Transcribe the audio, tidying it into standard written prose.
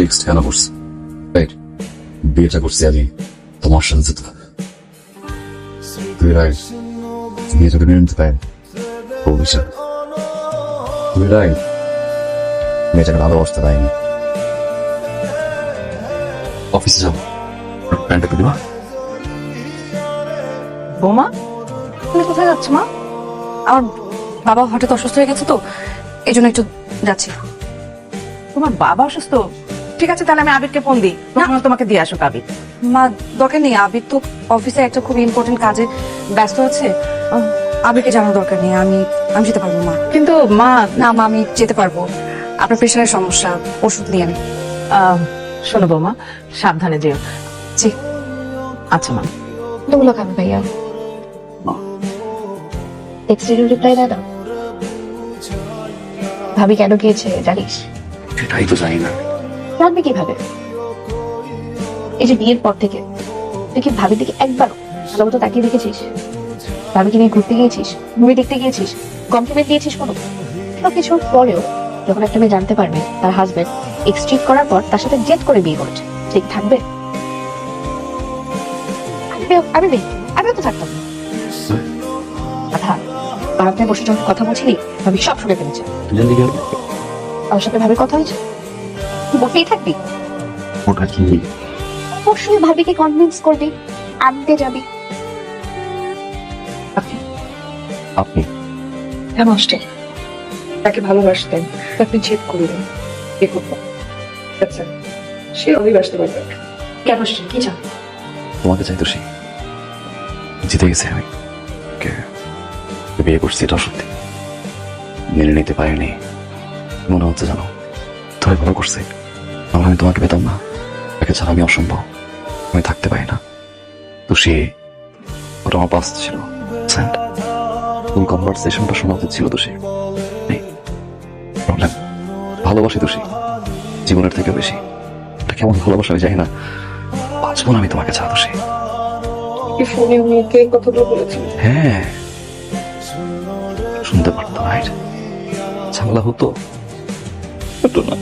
Text কেন করছি? Right, বিয়েটা করছি আমি তোমার সাথে যেতে হবে। তুই রাইট, বিয়েটাকে মেনে নিতে পারেন অভিশাপ। তুই রাইট, মেয়েটাকে ভালোবাসতে পারিনি। অফিসে যাবো, প্যান্টটা একটু দিবা? বৌমা, তুমি কোথায় যাচ্ছ মা? আমার বাবা হঠাৎ অসুস্থ হয়ে গেছে তো, এই জন্য একটু যাচ্ছি। তোমার বাবা অসুস্থ? ঠিক আছে, তাহলে আমি আবিরকে ফোন দিই, তোমাকে দিয়ে আসো আবির। মা, দরকার নেই, আবির তো অফিসে একটা খুব ইম্পর্টেন্ট কাজে ব্যস্ত আছে। আবিরকে জানার দরকার নেই, আমি যেতে পারবো মা। কিন্তু মা, না মা, আমি যেতে পারবো। আপনার প্রেশারের সমস্যা, ওষুধ নিয়ে আমি। শোনো বৌমা, সাবধানে যেও। জি। আচ্ছা মা। কতগুলো খাবে ভাইয়া? টেক্সটের রিপ্লাই দেয় না। ভাবি কেন গিয়েছে জানিস? সেটাই তো জানি না। জানবে কিভাবে? এই যে বিয়ের পর থেকে তুই কি ভাবির দিকে একবারও ভালো মতো তাকিয়ে দেখেছিস? ভাবিকে নিয়ে ঘুরতে গিয়েছিস, মুভি দেখতে গিয়েছিস, কমপ্লিমেন্ট দিয়েছিস কোনো? সব কিছুর পরেও যখন একটা মেয়ে জানতে পারবে তার হাজবেন্ড এক্সট্রিট করার পর তার সাথে জেদ করে বিয়ে করেছে, ঠিক থাকবে? আমিও তো থাকতাম না। আধা বারান্দায় বসে যখন কথা বলছিলি ভাবি সব শুনে ফেলেছে। তুই জানলি কি হবে? আমার সাথে ভাবে কথা হয়েছে, তুই বসেই থাকবি? ওটা কি? অবশ্যই ভাবিকে কনভিন্স করবি, আনতে যাবি। আপনি হ্যাঁ মাস্টার, তাকে ভালোবাসতেন, আপনি জেদ করলেন বিয়ে করবো। আচ্ছা, সে অভিবাসতে পারবে। কেন আসছেন, কি চান? তোমাকে চাই তো সে জিতে গেছে। আমি বিয়ে করছি, এটা সত্যি। মেনে নিতে পারিনি মনে হচ্ছে, জানো তোরে ভালো করছে। আমার আমি তোমাকে পেতাম না, তাকে ছাড়া আমি অসম্ভব, আমি থাকতে পারি না। তো সে ওটা আমার পাস্ট ছিল। তুমি কনভারসেশনটা শোনা উচিত ছিল। তো সে প্রবলেম ভালোবাসি তো সে জীবনের থেকে বেশি। এটা কেমন ভালোবাসা আমি জানি না, বাঁচবো না আমি তোমাকে ছাড়া। তো সে ফোনে মুখে কথাটা বলেছেন? হ্যাঁ, শুনতে পারতাম। রাইট, ঝামেলা হতো না।